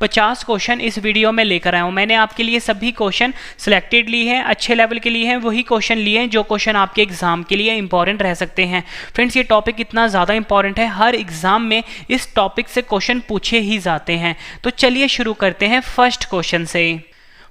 50 question इस video में लेकर आया हूँ। मैंने आपके लिए सभी क्वेश्चन सिलेक्टेड लिए हैं, अच्छे लेवल के लिए हैं, वही क्वेश्चन लिए हैं जो क्वेश्चन आपके एग्जाम के लिए इंपॉर्टेंट रह सकते हैं। फ्रेंड्स, ये टॉपिक इतना ज़्यादा इंपॉर्टेंट है, हर एग्जाम में इस टॉपिक से क्वेश्चन पूछे ही जाते हैं। तो चलिए शुरू करते हैं फर्स्ट क्वेश्चन से।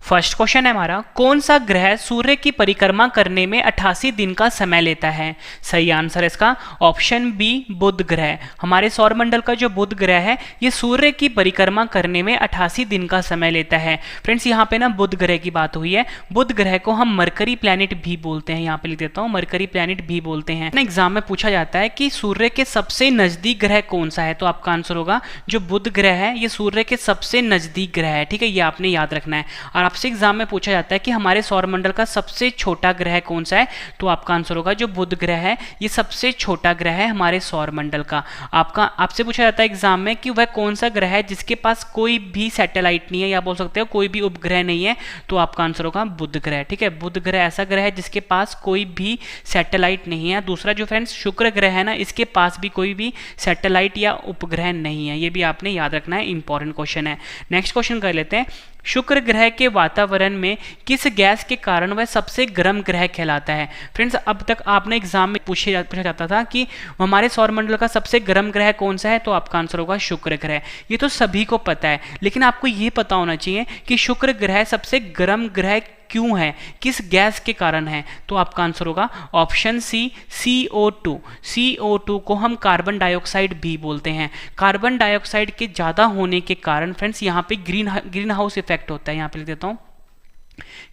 फर्स्ट क्वेश्चन है हमारा, कौन सा ग्रह सूर्य की परिक्रमा करने में 88 दिन का समय लेता है? सही आंसर है इसका ऑप्शन बी, बुध ग्रह। हमारे सौरमंडल का जो बुध ग्रह है ये सूर्य की परिक्रमा करने में 88 दिन का समय लेता है। फ्रेंड्स, यहाँ पे ना बुध ग्रह की बात हुई है। बुध ग्रह को हम मरकरी प्लैनेट भी बोलते हैं, यहाँ पे लिख देता हूँ, मरकरी प्लैनेट भी बोलते हैं। एग्जाम में पूछा जाता है कि सूर्य के सबसे नजदीक ग्रह कौन सा है, तो आपका आंसर होगा जो बुध ग्रह है, ये सूर्य के सबसे नजदीक ग्रह है। ठीक है, ये आपने याद रखना है। और आपसे एग्जाम में पूछा जाता है कि हमारे सौरमंडल का सबसे छोटा ग्रह कौन सा है, तो आपका आंसर होगा जो बुध ग्रह है, ये सबसे छोटा ग्रह है हमारे सौरमंडल का। आपसे पूछा जाता है एग्जाम में कि वह कौन सा ग्रह है जिसके पास कोई भी सैटेलाइट नहीं है, या बोल सकते हो कोई भी उपग्रह नहीं है, तो आपका आंसर होगा बुध ग्रह। ठीक है, बुध ग्रह ऐसा ग्रह है जिसके पास कोई भी सैटेलाइट नहीं है। दूसरा जो फ्रेंड्स शुक्र ग्रह है ना, इसके पास भी कोई भी सैटेलाइट या उपग्रह नहीं है, ये भी आपने याद रखना है, इंपॉर्टेंट क्वेश्चन है। नेक्स्ट क्वेश्चन कर लेते हैं, शुक्र ग्रह के वातावरण में किस गैस के कारण वह सबसे गर्म ग्रह कहलाता है? फ्रेंड्स, अब तक आपने एग्जाम में पूछा जाता था कि हमारे सौरमंडल का सबसे गर्म ग्रह कौन सा है, तो आपका आंसर होगा शुक्र ग्रह। ये तो सभी को पता है, लेकिन आपको ये पता होना चाहिए कि शुक्र ग्रह सबसे गर्म ग्रह क्यों है, किस गैस के कारण है, तो आपका आंसर होगा ऑप्शन सी, CO2। CO2 को हम कार्बन डाइऑक्साइड भी बोलते हैं। कार्बन डाइऑक्साइड के ज़्यादा होने के कारण फ्रेंड्स यहाँ पे ग्रीन हाउस इफेक्ट होता है, यहाँ पे लिख देता हूँ,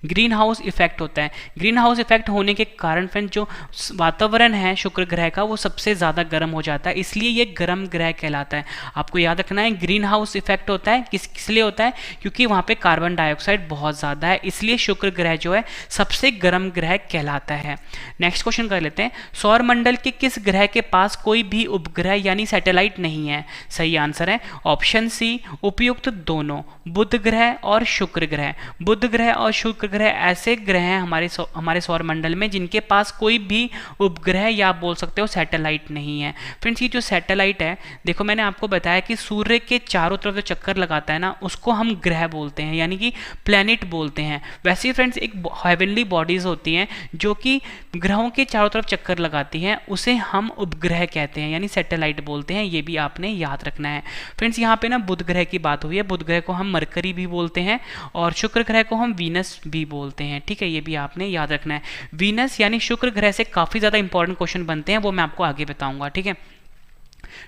ग्रीन हाउस इफेक्ट होता है। ग्रीन हाउस इफेक्ट होने के कारण फ्रेंड जो वातावरण है शुक्र ग्रह का वो सबसे ज़्यादा गर्म हो जाता है, इसलिए ये गर्म ग्रह कहलाता है। आपको याद रखना है ग्रीन हाउस इफेक्ट होता है किस लिए होता है, क्योंकि वहाँ पे कार्बन डाइऑक्साइड बहुत ज़्यादा है, इसलिए शुक्र ग्रह जो है सबसे गर्म ग्रह कहलाता है। नेक्स्ट क्वेश्चन कर लेते हैं, सौरमंडल के किस ग्रह के पास कोई भी उपग्रह यानी सैटेलाइट नहीं है? सही आंसर है ऑप्शन सी, उपयुक्त दोनों, बुध ग्रह और शुक्र ग्रह। बुध ग्रह और शुक्र ग्रह ऐसे ग्रह हैं हमारे सौरमंडल में जिनके पास कोई भी उपग्रह या बोल सकते हो सैटेलाइट नहीं है। फ्रेंड्स, ये जो सैटेलाइट है, देखो मैंने आपको बताया कि सूर्य के चारों तरफ जो चक्कर लगाता है ना, उसको हम ग्रह बोलते हैं, यानी कि प्लैनेट बोलते हैं। वैसे ही फ्रेंड्स एक हेवनली बॉडीज होती हैं जो कि ग्रहों के चारों तरफ चक्कर लगाती हैं, उसे हम उपग्रह कहते हैं, यानी सैटेलाइट बोलते हैं। ये भी आपने याद रखना है। फ्रेंड्स, यहाँ पे ना बुध ग्रह की बात हुई है, बुध ग्रह को हम मरकरी भी बोलते हैं और शुक्र ग्रह को हम वीनस भी बोलते हैं। ठीक है, ये भी आपने याद रखना है। वीनस यानी शुक्र ग्रह से काफी ज्यादा इंपॉर्टेंट क्वेश्चन बनते हैं, वो मैं आपको आगे बताऊंगा। ठीक है,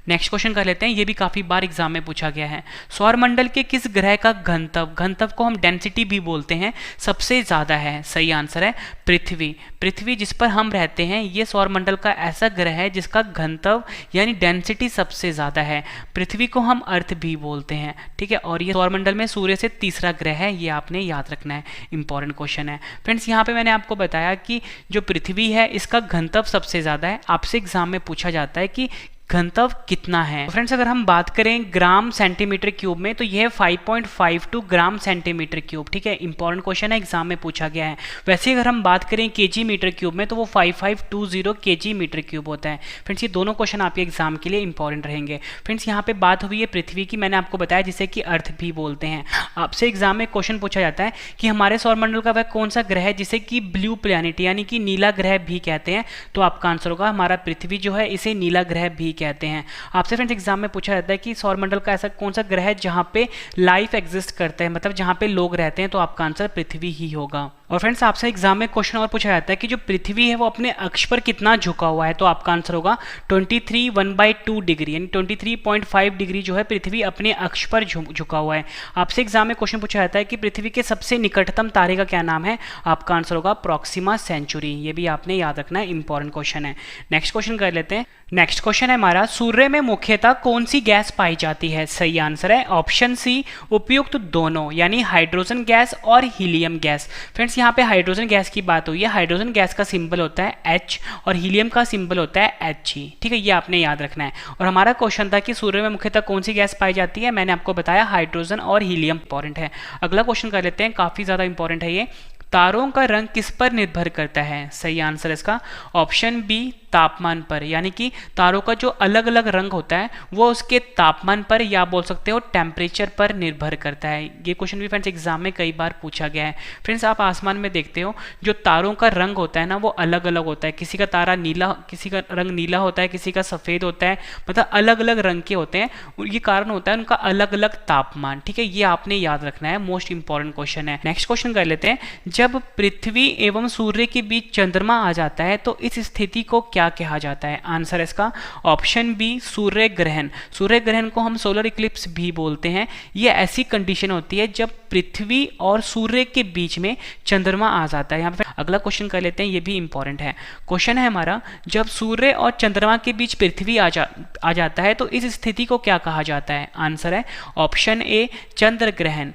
नेक्स्ट क्वेश्चन कर लेते हैं, ये भी काफी बार एग्जाम में पूछा गया है। सौरमंडल के किस ग्रह का घनत्व को हम डेंसिटी भी बोलते हैं, सबसे ज्यादा है? सही आंसर है पृथ्वी। पृथ्वी जिस पर हम रहते हैं, ये सौरमंडल का ऐसा ग्रह है जिसका घनत्व यानी डेंसिटी सबसे ज्यादा है। पृथ्वी को हम अर्थ भी बोलते हैं। ठीक है, और ये सौरमंडल में सूर्य से तीसरा ग्रह है, ये आपने याद रखना है, इंपॉर्टेंट क्वेश्चन है। फ्रेंड्स, यहाँ पे मैंने आपको बताया कि जो पृथ्वी है इसका घनत्व सबसे ज्यादा है। आपसे एग्जाम में पूछा जाता है कि घनत्व कितना है। फ्रेंड्स, अगर हम बात करें ग्राम सेंटीमीटर क्यूब में, तो यह 5.52 ग्राम सेंटीमीटर क्यूब। ठीक है, इंपॉर्टेंट क्वेश्चन है, एग्जाम में पूछा गया है। वैसे अगर हम बात करें केजी मीटर क्यूब में, तो वो 5520 केजी मीटर क्यूब होता है। फ्रेंड्स, ये दोनों क्वेश्चन आपके एग्जाम के लिए इंपॉर्टेंट रहेंगे। फ्रेंड्स, यहाँ पे बात हुई है पृथ्वी की, मैंने आपको बताया जिसे कि अर्थ भी बोलते हैं। आपसे एग्जाम में क्वेश्चन पूछा जाता है कि हमारे सौरमंडल का वह कौन सा ग्रह है जिसे कि ब्लू प्लैनेट यानी कि नीला ग्रह भी कहते हैं, तो आपका आंसर होगा हमारा पृथ्वी जो है इसे नीला ग्रह भी कहते हैं। आपसे फ्रेंड्स एग्जाम में पूछा जाता है कि सौरमंडल का ऐसा कौन सा ग्रह है जहां पे लाइफ एग्जिस्ट करता है, मतलब जहां पे लोग रहते हैं, तो आपका आंसर पृथ्वी ही होगा। और फ्रेंड्स, आपसे एग्जाम में क्वेश्चन और पूछा जाता है कि जो पृथ्वी है वो अपने अक्ष पर कितना झुका हुआ है, तो आपका आंसर होगा 23 डिग्री, यानी 23.5 डिग्री जो है पृथ्वी अपने अक्ष पर झुका हुआ है। आपसे एग्जाम में क्वेश्चन पूछा जाता है कि पृथ्वी के सबसे निकटतम तारे का क्या नाम है, आपका आंसर होगा प्रॉक्सिमा सेंचुरी। ये भी आपने याद रखना है, इंपॉर्टेंट क्वेश्चन है। नेक्स्ट क्वेश्चन कर लेते हैं। नेक्स्ट क्वेश्चन है हमारा, सूर्य में मुख्यतः कौन सी गैस पाई जाती है? सही आंसर है ऑप्शन सी, उपयुक्त दोनों, यानी हाइड्रोजन गैस और हीलियम गैस। फ्रेंड्स, यहाँ पे हाइड्रोजन गैस की बात हुई है। हाइड्रोजन गैस का सिंबल होता है H और हीलियम का सिंबल होता है He। ठीक है, ये आपने याद रखना है। और हमारा क्वेश्चन था कि सूर्य में मुख्यतः कौन सी गैस पाई जाती है, मैंने आपको बताया हाइड्रोजन और हीलियम। इंपॉर्टेंट है। अगला क्वेश्चन कर लेते हैं, काफी ज्यादा इंपॉर्टेंट है ये। तारों का रंग किस पर निर्भर करता है? सही आंसर इसका ऑप्शन बी, तापमान पर, यानी कि तारों का जो अलग अलग रंग होता है वो उसके तापमान पर या बोल सकते हो टेम्परेचर पर निर्भर करता है। ये क्वेश्चन भी फ्रेंड्स एग्जाम में कई बार पूछा गया है। फ्रेंड्स आप आसमान में देखते हो जो तारों का रंग होता है ना वो अलग अलग होता है, किसी का तारा नीला, किसी का रंग नीला होता है, किसी का सफ़ेद होता है, मतलब अलग अलग रंग के होते हैं। ये कारण होता है उनका अलग अलग तापमान। ठीक है, ये आपने याद रखना है, मोस्ट इंपॉर्टेंट क्वेश्चन है। नेक्स्ट क्वेश्चन कर लेते हैं, जब पृथ्वी एवं सूर्य के बीच चंद्रमा आ जाता है तो इस स्थिति को क्या कहा जाता है? आंसर है इसका ऑप्शन बी सूर्य ग्रहण। सूर्य ग्रहण को हम सोलर इक्लिप्स भी बोलते हैं। ये ऐसी कंडीशन होती है जब पृथ्वी और सूर्य के बीच में चंद्रमा आ जाता है। यहाँ पे अगला क्वेश्चन कर लेते हैं, ये भी इंपॉर्टेंट है। क्वेश्चन है हमारा, जब सूर्य और चंद्रमा के बीच पृथ्वी आ जाता है तो इस स्थिति को क्या कहा जाता है? आंसर है ऑप्शन ए चंद्र ग्रहण।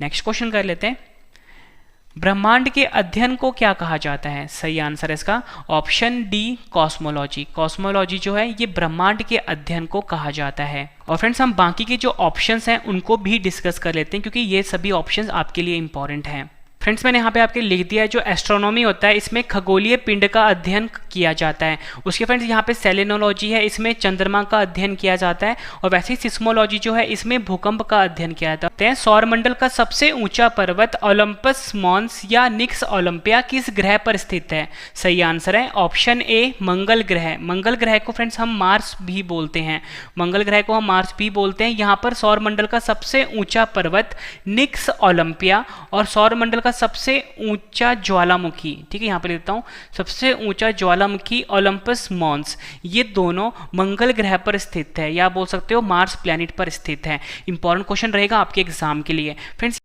नेक्स्ट क्वेश्चन कर लेते हैं, ब्रह्मांड के अध्ययन को क्या कहा जाता है? सही आंसर है इसका ऑप्शन डी कॉस्मोलॉजी। कॉस्मोलॉजी जो है ये ब्रह्मांड के अध्ययन को कहा जाता है। और फ्रेंड्स हम बाकी के जो ऑप्शंस हैं उनको भी डिस्कस कर लेते हैं क्योंकि ये सभी ऑप्शंस आपके लिए इंपॉर्टेंट हैं। फ्रेंड्स मैंने यहाँ पे आपके लिख दिया है, जो एस्ट्रोनॉमी होता है इसमें खगोलीय पिंड का अध्ययन किया जाता है। उसके फ्रेंड्स यहाँ पे सेलेनोलॉजी है, इसमें चंद्रमा का अध्ययन किया जाता है। और वैसे ही सिस्मोलॉजी जो है इसमें भूकंप का अध्ययन किया जाता है। सौरमंडल का सबसे ऊंचा पर्वत ओलंपस मॉन्स या निक्स ओलंपिया किस ग्रह पर स्थित है? सही आंसर है ऑप्शन ए मंगल ग्रह। मंगल ग्रह को फ्रेंड्स हम मार्स भी बोलते हैं, मंगल ग्रह को हम मार्स भी बोलते हैं। यहाँ पर सौरमंडल का सबसे ऊंचा पर्वत निक्स ओलंपिया और सौरमंडल सबसे ऊंचा ज्वालामुखी, ठीक है यहाँ पे देता हूँ, सबसे ऊंचा ज्वालामुखी ओलंपस मॉन्स, ये दोनों मंगल ग्रह पर स्थित है या बोल सकते हो मार्स प्लैनेट पर स्थित है। इंपॉर्टेंट क्वेश्चन रहेगा आपके एग्जाम के लिए। फ्रेंड्स